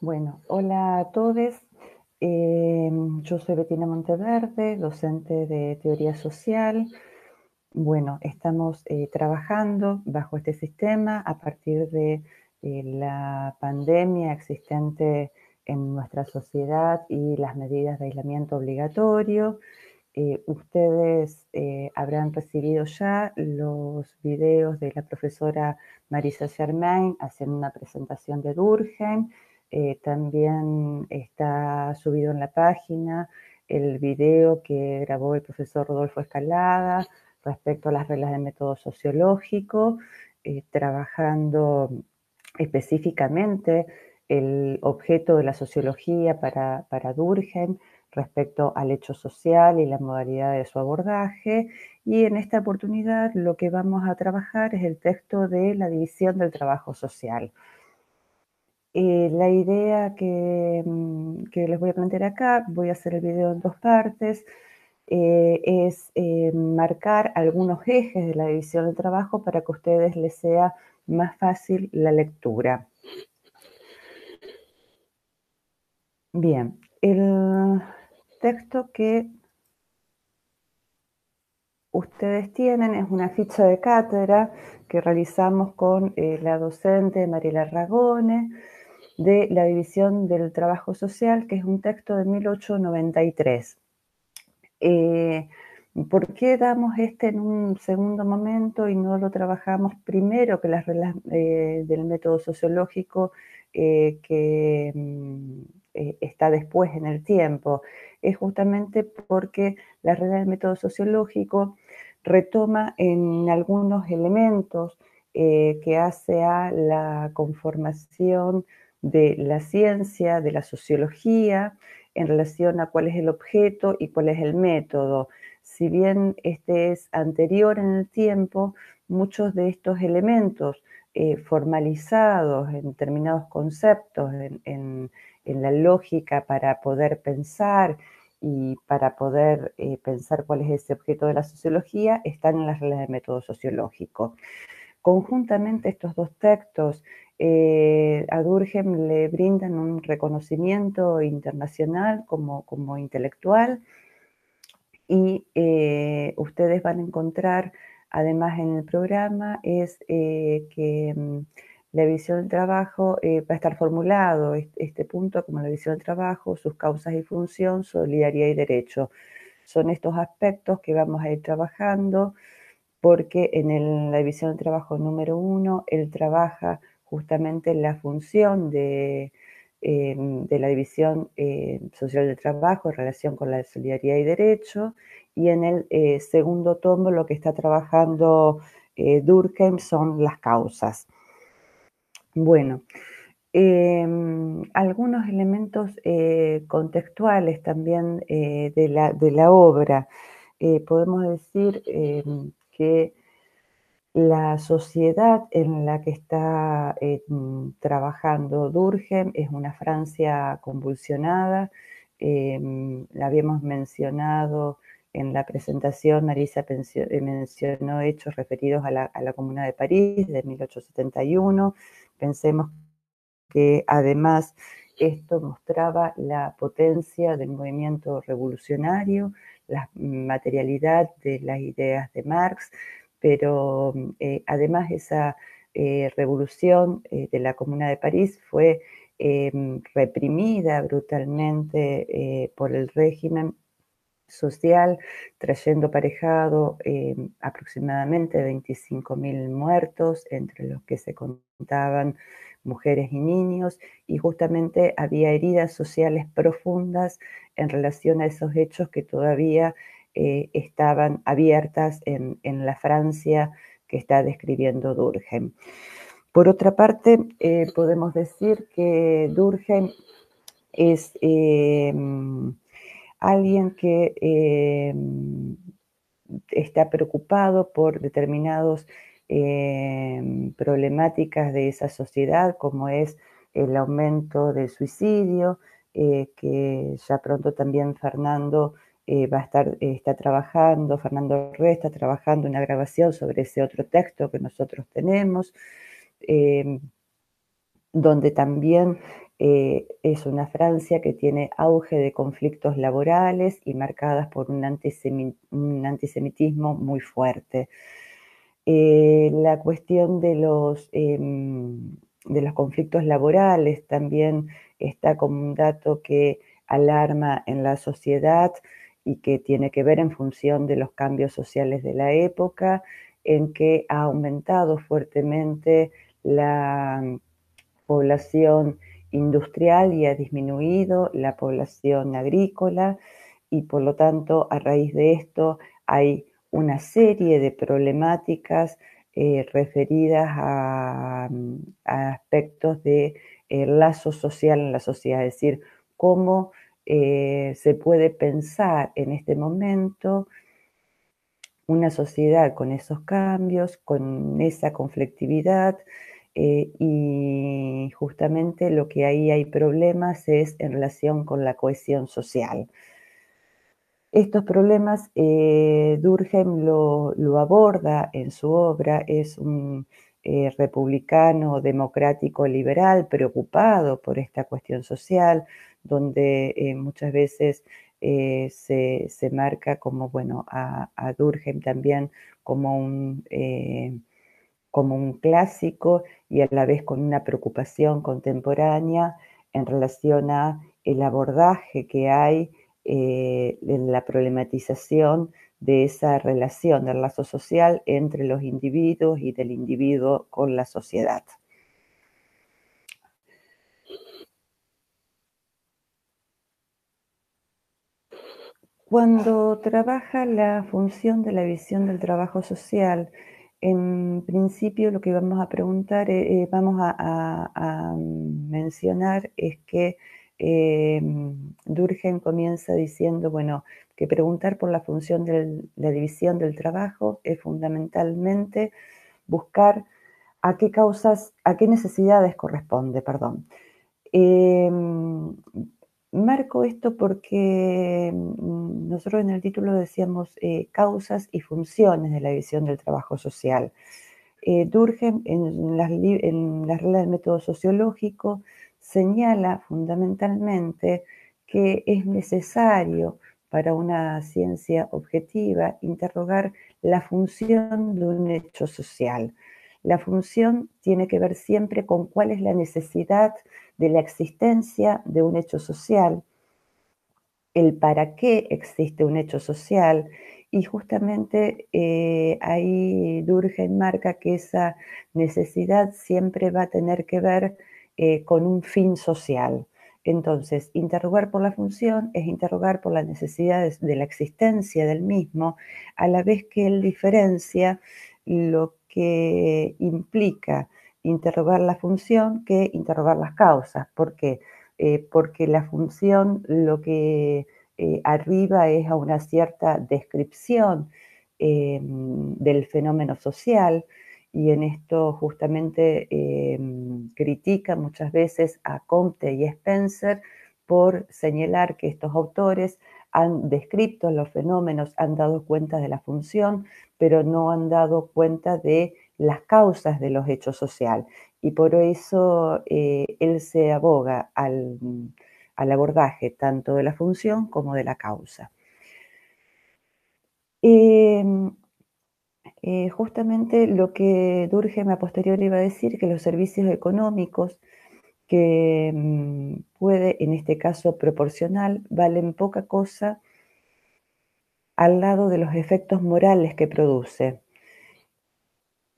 Bueno, hola a todos. Yo soy Bettina Monteverde, docente de teoría social. Bueno, estamos trabajando bajo este sistema a partir de la pandemia existente en nuestra sociedad y las medidas de aislamiento obligatorio. Ustedes habrán recibido ya los videos de la profesora Marisa Germain haciendo una presentación de Durkheim. También está subido en la página el video que grabó el profesor Rodolfo Escalada respecto a las reglas del método sociológico, trabajando específicamente el objeto de la sociología para Durkheim respecto al hecho social y la modalidad de su abordaje. Y en esta oportunidad lo que vamos a trabajar es el texto de la división del trabajo social. La idea que les voy a plantear acá, voy a hacer el video en dos partes, es marcar algunos ejes de la división del trabajo para que a ustedes les sea más fácil la lectura. Bien, el texto que ustedes tienen es una ficha de cátedra que realizamos con la docente Mariela Ragone de la División del Trabajo Social, que es un texto de 1893. ¿Por qué damos este en un segundo momento y no lo trabajamos primero que las reglas del método sociológico que está después en el tiempo? Es justamente porque la regla del método sociológico retoma en algunos elementos que hace a la conformación de la ciencia, de la sociología, en relación a cuál es el objeto y cuál es el método. Si bien este es anterior en el tiempo, muchos de estos elementos formalizados en determinados conceptos, en la lógica para poder pensar y para poder pensar cuál es ese objeto de la sociología, están en las reglas del método sociológico. Conjuntamente estos dos textos a Durkheim le brindan un reconocimiento internacional como intelectual y ustedes van a encontrar, además en el programa, es que la visión del trabajo va a estar formulado este punto como la visión del trabajo, sus causas y función, solidaridad y derecho. Son estos aspectos que vamos a ir trabajando porque en la división del trabajo número 1, él trabaja justamente la función de la división social del trabajo en relación con la solidaridad y derecho, y en el segundo tomo lo que está trabajando Durkheim son las causas. Bueno, algunos elementos contextuales también de la obra. Podemos decir que la sociedad en la que está trabajando Durkheim es una Francia convulsionada. La habíamos mencionado en la presentación, Marisa mencionó hechos referidos a la Comuna de París de 1871. Pensemos que además esto mostraba la potencia del movimiento revolucionario, la materialidad de las ideas de Marx, pero además esa revolución de la Comuna de París fue reprimida brutalmente por el régimen social, trayendo aparejado aproximadamente 25.000 muertos, entre los que se contaban mujeres y niños, y justamente había heridas sociales profundas en relación a esos hechos que todavía estaban abiertas en la Francia que está describiendo Durkheim. Por otra parte, podemos decir que Durkheim es alguien que está preocupado por determinadas problemáticas de esa sociedad, como es el aumento del suicidio, que ya pronto también Fernando está trabajando, Fernando Re está trabajando una grabación sobre ese otro texto que nosotros tenemos, donde también Es una Francia que tiene auge de conflictos laborales y marcadas por un antisemitismo muy fuerte. La cuestión de los conflictos laborales también está como un dato que alarma en la sociedad y que tiene que ver en función de los cambios sociales de la época, en que ha aumentado fuertemente la población industrial y ha disminuido la población agrícola y por lo tanto a raíz de esto hay una serie de problemáticas referidas a aspectos de lazo social en la sociedad, es decir, cómo se puede pensar en este momento una sociedad con esos cambios, con esa conflictividad, y justamente lo que ahí hay problemas es en relación con la cohesión social. Estos problemas, Durkheim lo aborda en su obra, es un republicano, democrático, liberal, preocupado por esta cuestión social, donde muchas veces se marca como, bueno, a Durkheim también como un clásico y a la vez con una preocupación contemporánea en relación a el abordaje que hay en la problematización de esa relación del lazo social entre los individuos y del individuo con la sociedad. Cuando trabaja la función de la visión del trabajo social, en principio lo que vamos a preguntar, vamos a mencionar es que Durkheim comienza diciendo, bueno, que preguntar por la función de la división del trabajo es fundamentalmente buscar a qué causas, a qué necesidades corresponde, perdón. Marco esto porque nosotros en el título decíamos causas y funciones de la división del trabajo social. Durkheim en las reglas del método sociológico señala fundamentalmente que es necesario para una ciencia objetiva interrogar la función de un hecho social. La función tiene que ver siempre con cuál es la necesidad de la existencia de un hecho social, el para qué existe un hecho social, y justamente ahí Durkheim marca que esa necesidad siempre va a tener que ver con un fin social. Entonces, interrogar por la función es interrogar por las necesidades de la existencia del mismo, a la vez que él diferencia lo que implica interrogar la función que interrogar las causas. ¿Por qué? Porque la función lo que arriba es a una cierta descripción del fenómeno social y en esto justamente critica muchas veces a Comte y Spencer por señalar que estos autores han descrito los fenómenos, han dado cuenta de la función, pero no han dado cuenta de las causas de los hechos sociales. Y por eso él se aboga al abordaje tanto de la función como de la causa. Justamente lo que Durkheim a posteriori iba a decir, que los servicios económicos que puede, en este caso proporcional, valen poca cosa al lado de los efectos morales que produce.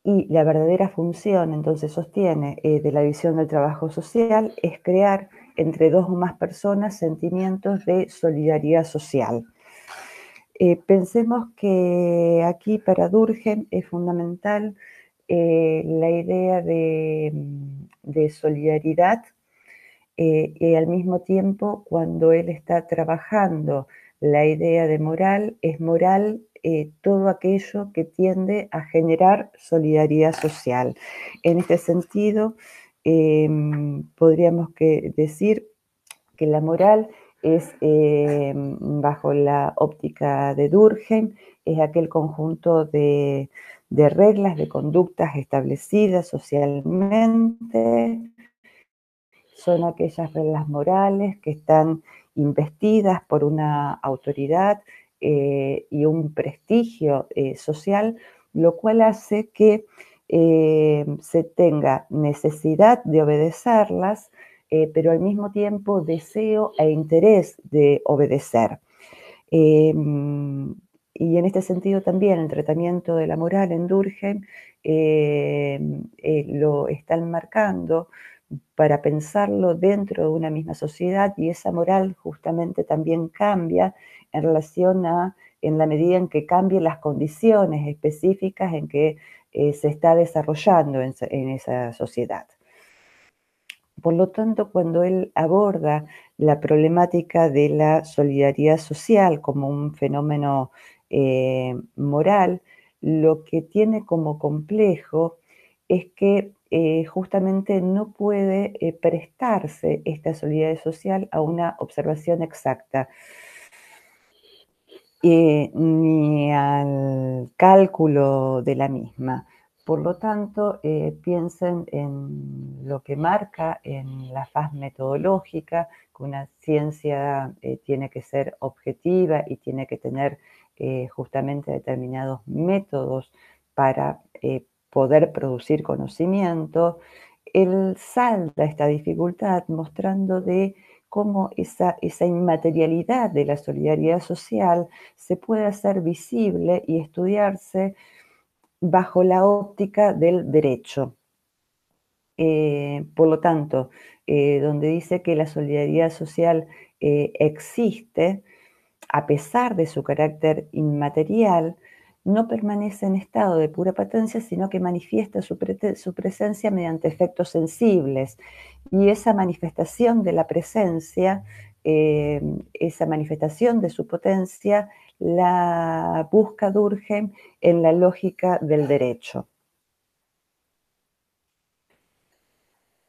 Y la verdadera función, entonces sostiene, de la división del trabajo social es crear entre dos o más personas sentimientos de solidaridad social. Pensemos que aquí para Durkheim es fundamental la idea de solidaridad y al mismo tiempo cuando él está trabajando la idea de moral, es moral todo aquello que tiende a generar solidaridad social. En este sentido, podríamos decir que la moral es, bajo la óptica de Durkheim, es aquel conjunto de reglas, de conductas establecidas socialmente son aquellas reglas morales que están investidas por una autoridad y un prestigio social, lo cual hace que se tenga necesidad de obedecerlas, pero al mismo tiempo deseo e interés de obedecer. Y en este sentido también el tratamiento de la moral en Durkheim lo están marcando para pensarlo dentro de una misma sociedad, y esa moral justamente también cambia en relación a, en la medida en que cambien las condiciones específicas en que se está desarrollando en esa sociedad. Por lo tanto, cuando él aborda la problemática de la solidaridad social como un fenómeno moral, lo que tiene como complejo es que justamente no puede prestarse esta solidaridad social a una observación exacta, ni al cálculo de la misma. Por lo tanto, piensen en lo que marca en la faz metodológica, que una ciencia tiene que ser objetiva y tiene que tener justamente determinados métodos para poder producir conocimiento. Él salda esta dificultad mostrando de cómo esa inmaterialidad de la solidaridad social se puede hacer visible y estudiarse bajo la óptica del derecho. Por lo tanto, donde dice que la solidaridad social existe, a pesar de su carácter inmaterial, no permanece en estado de pura potencia, sino que manifiesta su presencia mediante efectos sensibles. Y esa manifestación de la presencia, esa manifestación de su potencia, la busca Durkheim en la lógica del derecho.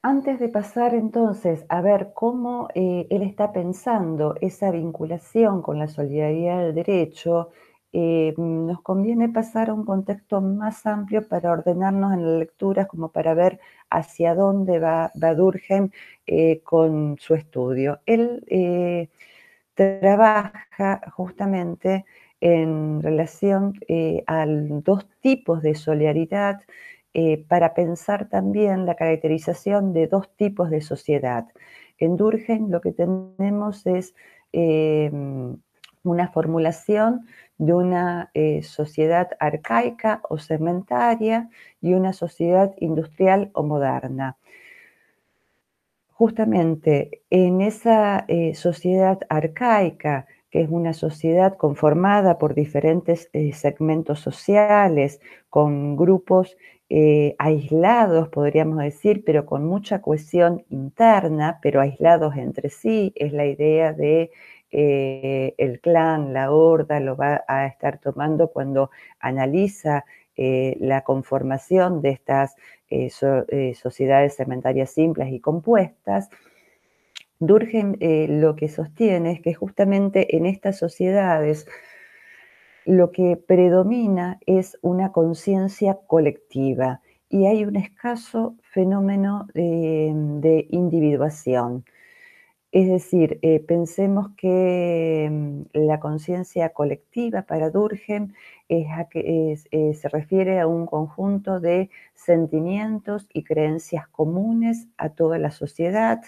Antes de pasar entonces a ver cómo él está pensando esa vinculación con la solidaridad del derecho, nos conviene pasar a un contexto más amplio para ordenarnos en la lectura, como para ver hacia dónde va Durkheim con su estudio. Él trabaja justamente en relación a dos tipos de solidaridad para pensar también la caracterización de dos tipos de sociedad. En Durkheim lo que tenemos es eh, una formulación de una sociedad arcaica o sedentaria y una sociedad industrial o moderna. Justamente en esa sociedad arcaica, que es una sociedad conformada por diferentes segmentos sociales, con grupos aislados, podríamos decir, pero con mucha cohesión interna, pero aislados entre sí, es la idea de el clan, la horda, lo va a estar tomando cuando analiza la conformación de estas sociedades cementarias simples y compuestas. Durkheim lo que sostiene es que justamente en estas sociedades lo que predomina es una conciencia colectiva y hay un escaso fenómeno de individuación. Es decir, pensemos que la conciencia colectiva para Durkheim se refiere a un conjunto de sentimientos y creencias comunes a toda la sociedad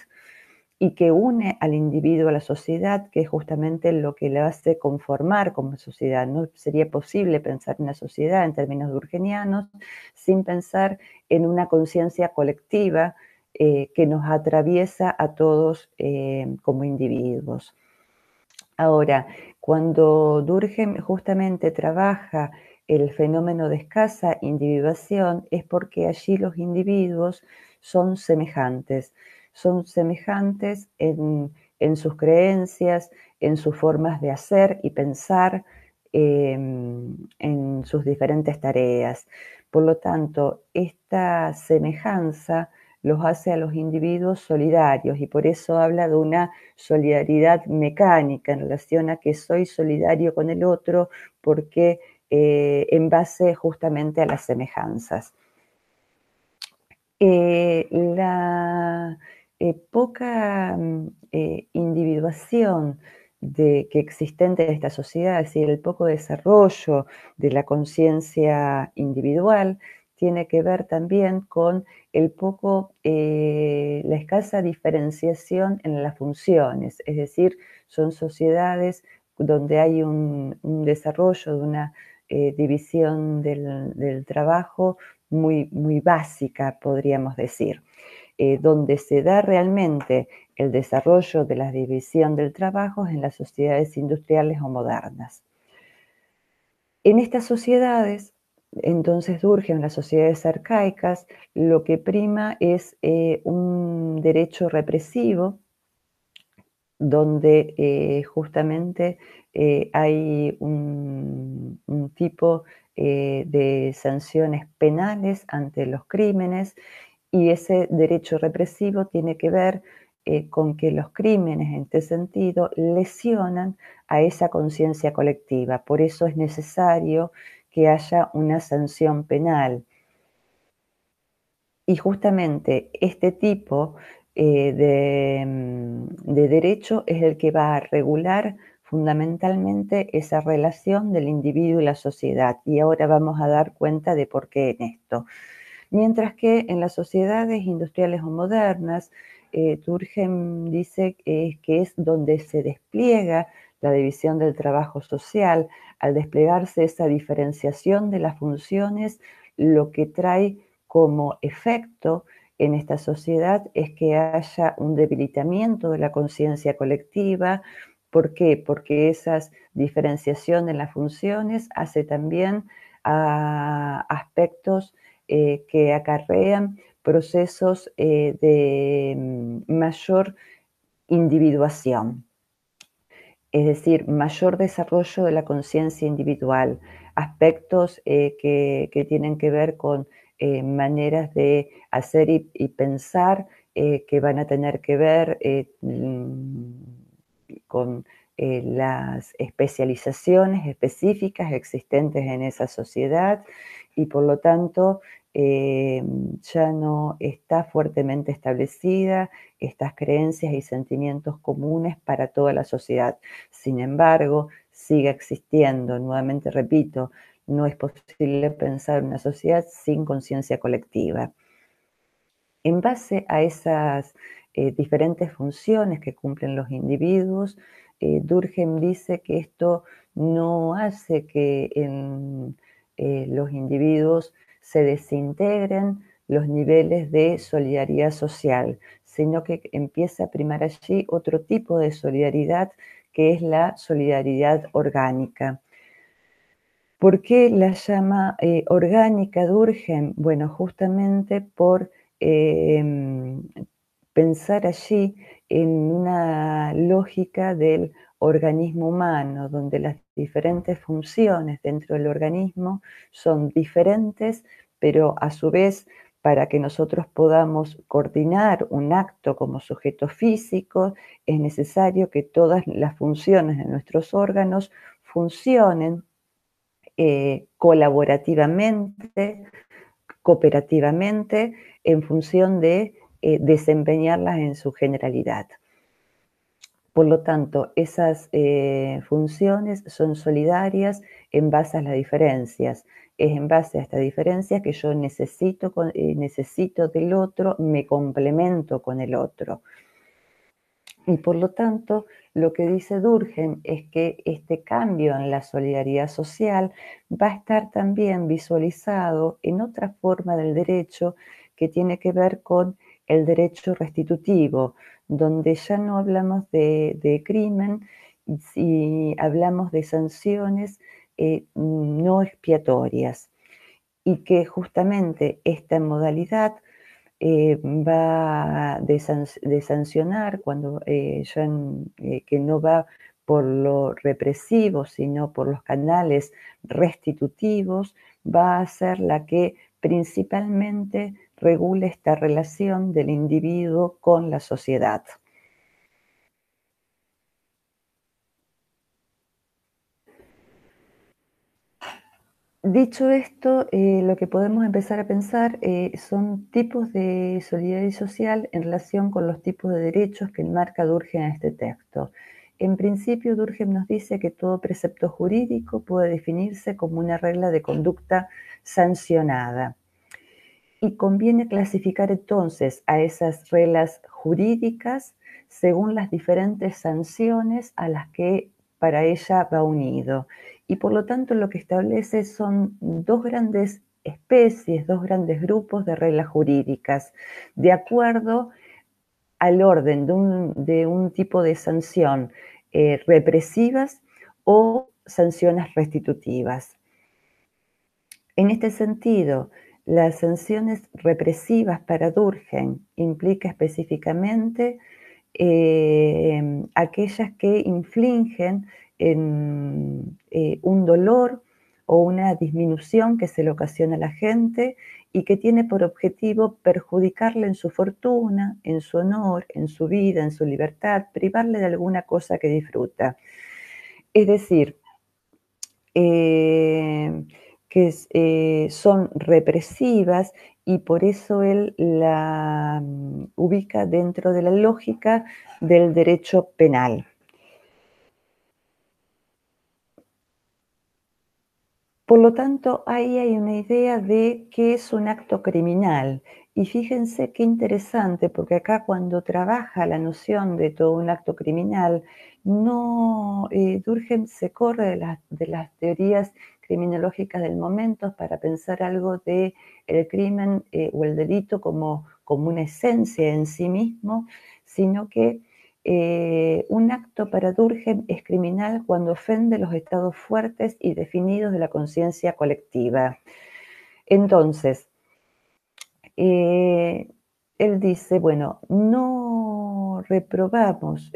y que une al individuo a la sociedad, que es justamente lo que le hace conformar como sociedad. No sería posible pensar en una sociedad en términos durkheimianos sin pensar en una conciencia colectiva que nos atraviesa a todos como individuos. Ahora, cuando Durkheim justamente trabaja el fenómeno de escasa individuación, es porque allí los individuos son semejantes en sus creencias, en sus formas de hacer y pensar, en sus diferentes tareas. Por lo tanto, esta semejanza los hace a los individuos solidarios y por eso habla de una solidaridad mecánica en relación a que soy solidario con el otro porque en base justamente a las semejanzas. La poca individuación que existente en esta sociedad, es decir, el poco desarrollo de la conciencia individual, tiene que ver también con la escasa diferenciación en las funciones, es decir, son sociedades donde hay un desarrollo de una división del trabajo muy básica, podríamos decir, donde se da realmente el desarrollo de la división del trabajo en las sociedades industriales o modernas. En estas sociedades, entonces surgen las sociedades arcaicas, lo que prima es un derecho represivo donde justamente hay un tipo de sanciones penales ante los crímenes y ese derecho represivo tiene que ver con que los crímenes en este sentido lesionan a esa conciencia colectiva. Por eso es necesario que haya una sanción penal. Y justamente este tipo de derecho es el que va a regular fundamentalmente esa relación del individuo y la sociedad. Y ahora vamos a dar cuenta de por qué en esto. Mientras que en las sociedades industriales o modernas, Durkheim dice que es donde se despliega la división del trabajo social. Al desplegarse esa diferenciación de las funciones, lo que trae como efecto en esta sociedad es que haya un debilitamiento de la conciencia colectiva. ¿Por qué? Porque esa diferenciación en las funciones hace también a aspectos que acarrean procesos de mayor individuación, es decir, mayor desarrollo de la conciencia individual, aspectos que tienen que ver con maneras de hacer y pensar que van a tener que ver con las especializaciones específicas existentes en esa sociedad y por lo tanto ya no está fuertemente establecida estas creencias y sentimientos comunes para toda la sociedad. Sin embargo, sigue existiendo, nuevamente repito, no es posible pensar una sociedad sin conciencia colectiva. En base a esas diferentes funciones que cumplen los individuos, Durkheim dice que esto no hace que en los individuos se desintegren los niveles de solidaridad social, sino que empieza a primar allí otro tipo de solidaridad que es la solidaridad orgánica. ¿Por qué la llama orgánica Durkheim? Bueno, justamente por em, pensar allí en una lógica del organismo humano, donde las diferentes funciones dentro del organismo son diferentes, pero a su vez, para que nosotros podamos coordinar un acto como sujeto físico, es necesario que todas las funciones de nuestros órganos funcionen colaborativamente, cooperativamente, en función de desempeñarlas en su generalidad. Por lo tanto, esas funciones son solidarias en base a las diferencias. Es en base a estas diferencias que yo necesito del otro, me complemento con el otro. Y por lo tanto, lo que dice Durkheim es que este cambio en la solidaridad social va a estar también visualizado en otra forma del derecho que tiene que ver con el derecho restitutivo, donde ya no hablamos de crimen, y hablamos de sanciones no expiatorias, y que justamente esta modalidad va de sancionar cuando que no va por lo represivo, sino por los canales restitutivos, va a ser la que principalmente regule esta relación del individuo con la sociedad. Dicho esto, lo que podemos empezar a pensar son tipos de solidaridad social en relación con los tipos de derechos que enmarca Durkheim en este texto. En principio, Durkheim nos dice que todo precepto jurídico puede definirse como una regla de conducta sancionada. Y conviene clasificar entonces a esas reglas jurídicas según las diferentes sanciones a las que para ella va unido. Y por lo tanto lo que establece son dos grandes especies, dos grandes grupos de reglas jurídicas, de acuerdo al orden de un tipo de sanción represivas o sanciones restitutivas. En este sentido, las sanciones represivas para Durkheim implica específicamente aquellas que infligen un dolor o una disminución que se le ocasiona a la gente y que tiene por objetivo perjudicarle en su fortuna, en su honor, en su vida, en su libertad, privarle de alguna cosa que disfruta. Es decir, eh, que son represivas y por eso él la ubica dentro de la lógica del derecho penal. Por lo tanto, ahí hay una idea de qué es un acto criminal. Y fíjense qué interesante, porque acá cuando trabaja la noción de todo un acto criminal, no, Durkheim se corre de las teorías criminológicas del momento para pensar algo de el crimen o el delito como una esencia en sí mismo, sino que un acto para Durkheim es criminal cuando ofende los estados fuertes y definidos de la conciencia colectiva. Entonces, eh, él dice, bueno, no reprobamos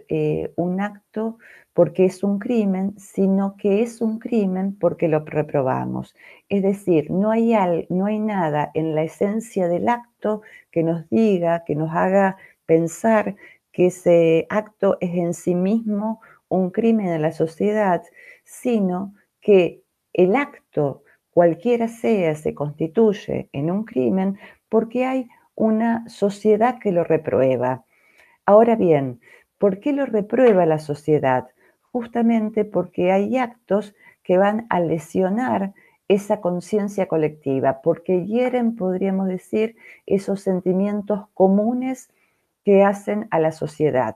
un acto porque es un crimen, sino que es un crimen porque lo reprobamos. Es decir, no hay nada en la esencia del acto que nos diga, que nos haga pensar que ese acto es en sí mismo un crimen de la sociedad, sino que el acto, cualquiera sea, se constituye en un crimen porque hay una sociedad que lo reprueba. Ahora bien, ¿por qué lo reprueba la sociedad? Justamente porque hay actos que van a lesionar esa conciencia colectiva, porque hieren, podríamos decir, esos sentimientos comunes que hacen a la sociedad.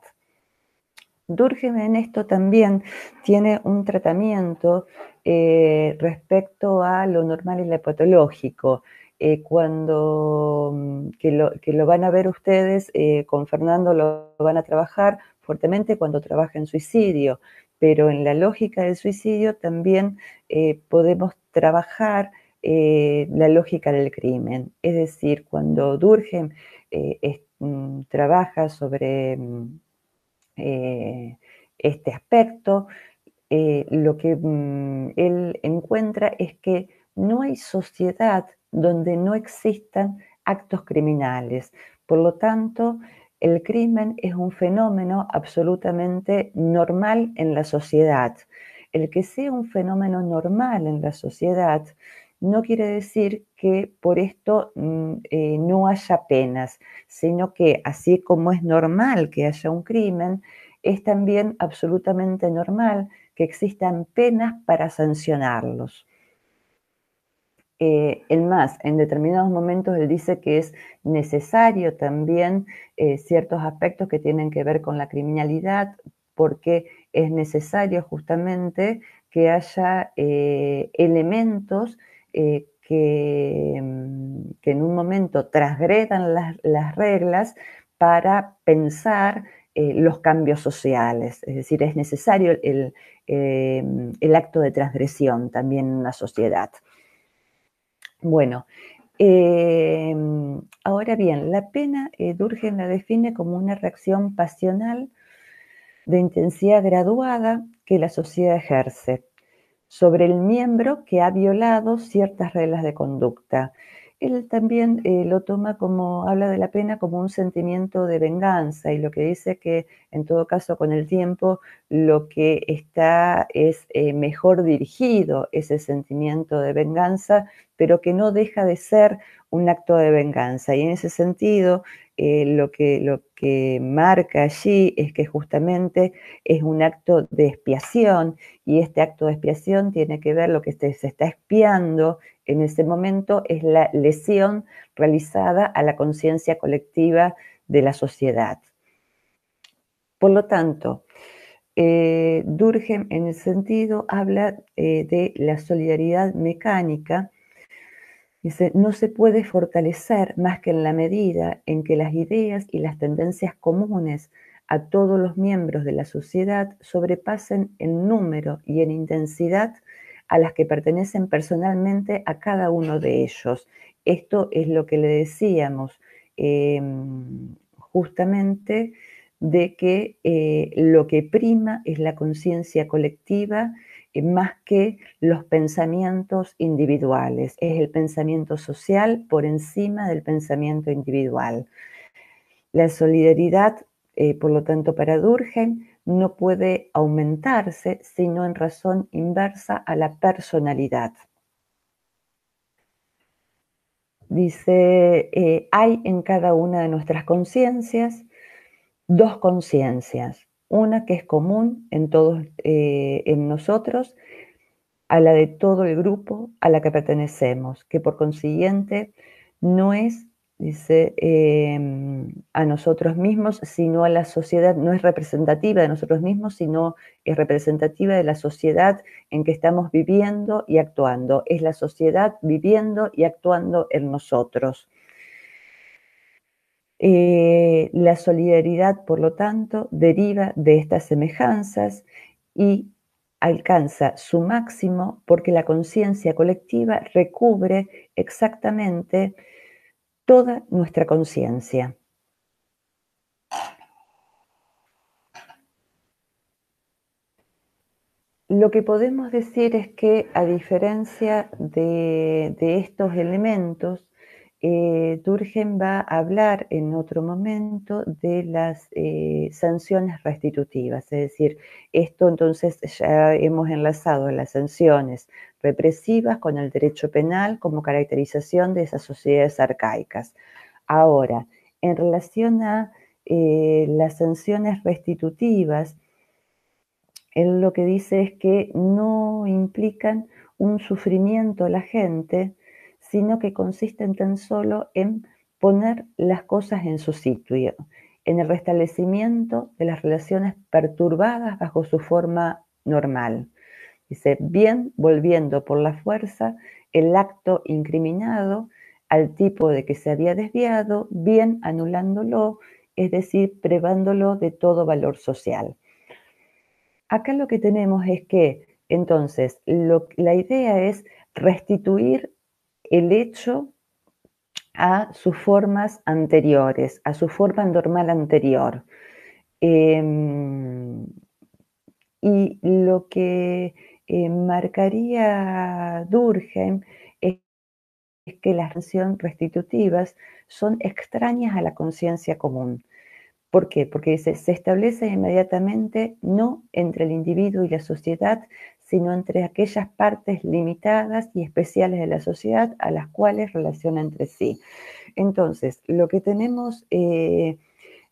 Durkheim en esto también tiene un tratamiento respecto a lo normal y lo patológico. Que lo van a ver ustedes, con Fernando lo van a trabajar fuertemente cuando trabaja en suicidio, pero en la lógica del suicidio también podemos trabajar la lógica del crimen. Es decir, cuando Durkheim trabaja sobre este aspecto, lo que él encuentra es que no hay sociedad donde no existan actos criminales. Por lo tanto, el crimen es un fenómeno absolutamente normal en la sociedad. El que sea un fenómeno normal en la sociedad no quiere decir que por esto no haya penas, sino que así como es normal que haya un crimen, es también absolutamente normal que existan penas para sancionarlos. En determinados momentos él dice que es necesario también ciertos aspectos que tienen que ver con la criminalidad, porque es necesario justamente que haya elementos que en un momento transgredan las reglas para pensar los cambios sociales. Es decir, es necesario el acto de transgresión también en una sociedad. Bueno, eh, ahora bien, la pena Durkheim la define como una reacción pasional de intensidad graduada que la sociedad ejerce sobre el miembro que ha violado ciertas reglas de conducta. Él también lo toma como, habla de la pena como un sentimiento de venganza y lo que dice que en todo caso con el tiempo lo que está es mejor dirigido ese sentimiento de venganza, pero que no deja de ser un acto de venganza. Y en ese sentido, lo que marca allí es que justamente es un acto de expiación y este acto de expiación tiene que ver lo que se está expiando en ese momento es la lesión realizada a la conciencia colectiva de la sociedad. Por lo tanto, Durkheim en el sentido habla de la solidaridad mecánica. Dice, no se puede fortalecer más que en la medida en que las ideas y las tendencias comunes a todos los miembros de la sociedad sobrepasen en número y en intensidad a las que pertenecen personalmente a cada uno de ellos. Esto es lo que le decíamos eh, justamente de que lo que prima es la conciencia colectiva más que los pensamientos individuales. Es el pensamiento social por encima del pensamiento individual. La solidaridad, por lo tanto, para Durkheim, no puede aumentarse sino en razón inversa a la personalidad. Dice, hay en cada una de nuestras conciencias dos conciencias, una que es común en todos en nosotros, a la de todo el grupo a la que pertenecemos, que por consiguiente no es, dice, a nosotros mismos, sino a la sociedad, no es representativa de nosotros mismos, sino es representativa de la sociedad en que estamos viviendo y actuando. Es la sociedad viviendo y actuando en nosotros. La solidaridad, por lo tanto, deriva de estas semejanzas y alcanza su máximo porque la conciencia colectiva recubre exactamente toda nuestra conciencia. Lo que podemos decir es que, a diferencia de estos elementos, Durkheim va a hablar en otro momento de las sanciones restitutivas, es decir, esto entonces ya hemos enlazado las sanciones represivas con el derecho penal como caracterización de esas sociedades arcaicas. Ahora, en relación a las sanciones restitutivas, él lo que dice es que no implican un sufrimiento a la gente, sino que consisten tan solo en poner las cosas en su sitio, en el restablecimiento de las relaciones perturbadas bajo su forma normal. Dice, bien volviendo por la fuerza el acto incriminado al tipo de que se había desviado, bien anulándolo, es decir, privándolo de todo valor social. Acá lo que tenemos es que, entonces, la idea es restituir el hecho a sus formas anteriores, a su forma normal anterior. Em, y lo que marcaría Durkheim es que las sanciones restitutivas son extrañas a la conciencia común. ¿Por qué? Porque se establece inmediatamente no entre el individuo y la sociedad, sino entre aquellas partes limitadas y especiales de la sociedad a las cuales relaciona entre sí. Entonces, lo que tenemos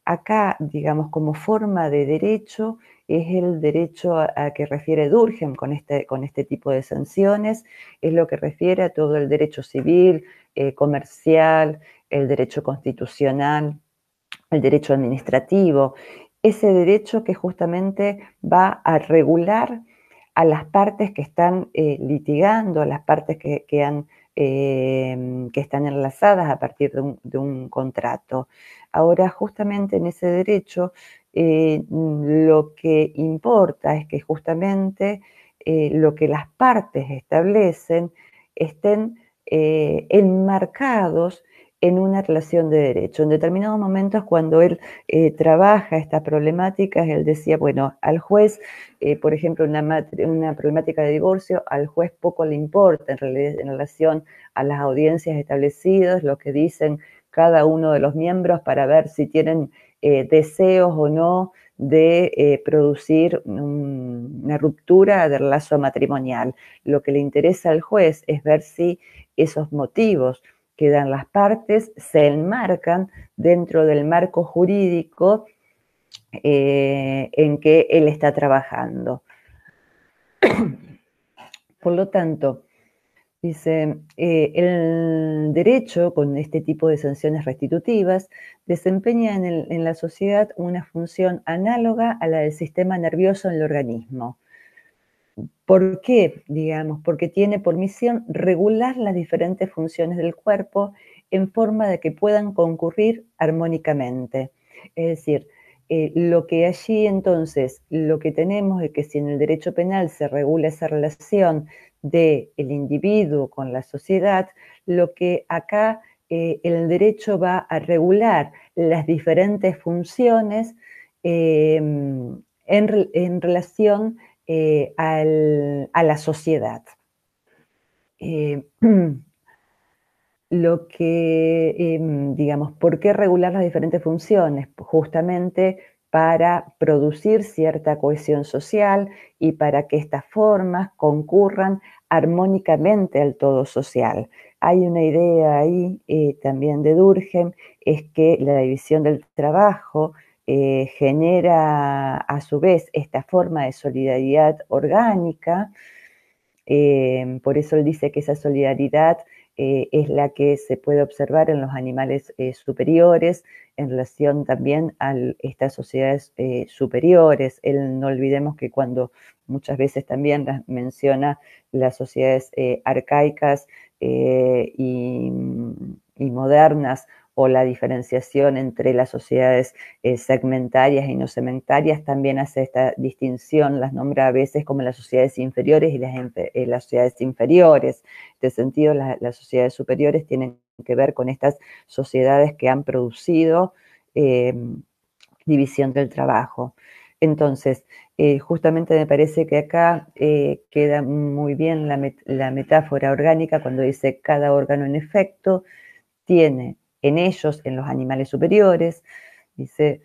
acá, digamos, como forma de derecho, es el derecho a que refiere Durkheim con este tipo de sanciones, es lo que refiere a todo el derecho civil, comercial, el derecho constitucional, el derecho administrativo, ese derecho que justamente va a regular a las partes que están litigando, a las partes que están enlazadas a partir de un contrato. Ahora, justamente en ese derecho, lo que importa es que justamente lo que las partes establecen estén enmarcados en una relación de derecho. En determinados momentos, cuando él trabaja estas problemáticas, él decía, bueno, al juez, por ejemplo, una problemática de divorcio, al juez poco le importa en realidad en relación a las audiencias establecidas, lo que dicen cada uno de los miembros para ver si tienen deseos o no de producir una ruptura del lazo matrimonial. Lo que le interesa al juez es ver si esos motivos que dan las partes se enmarcan dentro del marco jurídico en que él está trabajando. Por lo tanto, dice, el derecho, con este tipo de sanciones restitutivas, desempeña en la sociedad una función análoga a la del sistema nervioso en el organismo. ¿Por qué? Digamos, porque tiene por misión regular las diferentes funciones del cuerpo en forma de que puedan concurrir armónicamente. Es decir, lo que allí entonces, lo que tenemos es que si en el derecho penal se regula esa relación del individuo con la sociedad, lo que acá el derecho va a regular las diferentes funciones en relación a la sociedad. Eh, lo que, digamos, ¿por qué regular las diferentes funciones? Justamente para producir cierta cohesión social y para que estas formas concurran armónicamente al todo social. Hay una idea ahí también de Durkheim, es que la división del trabajo genera a su vez esta forma de solidaridad orgánica. Por eso él dice que esa solidaridad es la que se puede observar en los animales superiores en relación también a estas sociedades superiores. Él, no olvidemos que cuando muchas veces también menciona las sociedades arcaicas y modernas, o la diferenciación entre las sociedades segmentarias y no segmentarias, también hace esta distinción, las nombra a veces como las sociedades inferiores y las sociedades inferiores. En este sentido, las sociedades superiores tienen que ver con estas sociedades que han producido división del trabajo. Entonces, justamente me parece que acá queda muy bien la metáfora orgánica cuando dice cada órgano en efecto tiene en ellos, en los animales superiores, dice,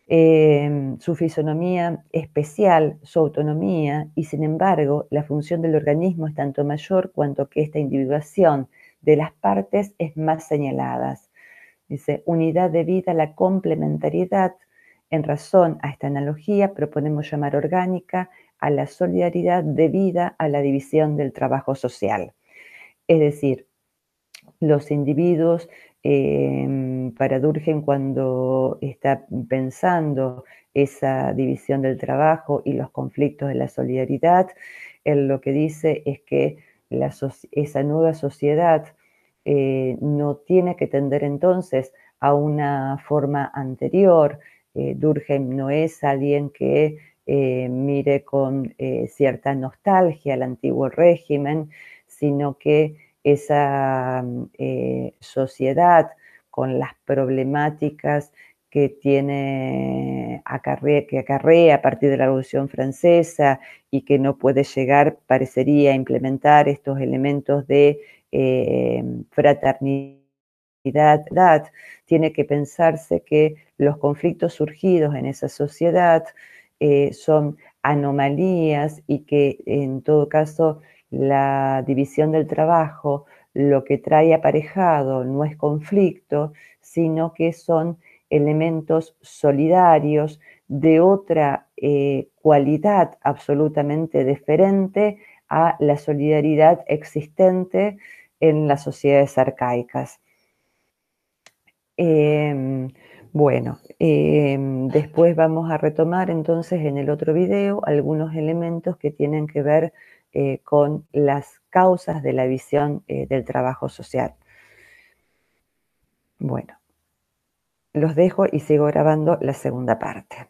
su fisonomía especial, su autonomía, y sin embargo, la función del organismo es tanto mayor cuanto que esta individuación de las partes es más señalada. Dice, unidad de vida, la complementariedad. En razón a esta analogía, proponemos llamar orgánica a la solidaridad debida a la división del trabajo social. Es decir, los individuos, para Durkheim, cuando está pensando esa división del trabajo y los conflictos de la solidaridad, él lo que dice es que esa nueva sociedad no tiene que tender entonces a una forma anterior. Durkheim no es alguien que mire con cierta nostalgia al antiguo régimen, sino que esa sociedad con las problemáticas que que acarrea a partir de la Revolución Francesa y que no puede llegar, parecería, a implementar estos elementos de fraternidad, tiene que pensarse que los conflictos surgidos en esa sociedad son anomalías y que en todo caso la división del trabajo lo que trae aparejado no es conflicto, sino que son elementos solidarios de otra cualidad absolutamente diferente a la solidaridad existente en las sociedades arcaicas. Bueno, después vamos a retomar entonces en el otro video algunos elementos que tienen que ver con las causas de la visión del trabajo social. Bueno, los dejo y sigo grabando la segunda parte.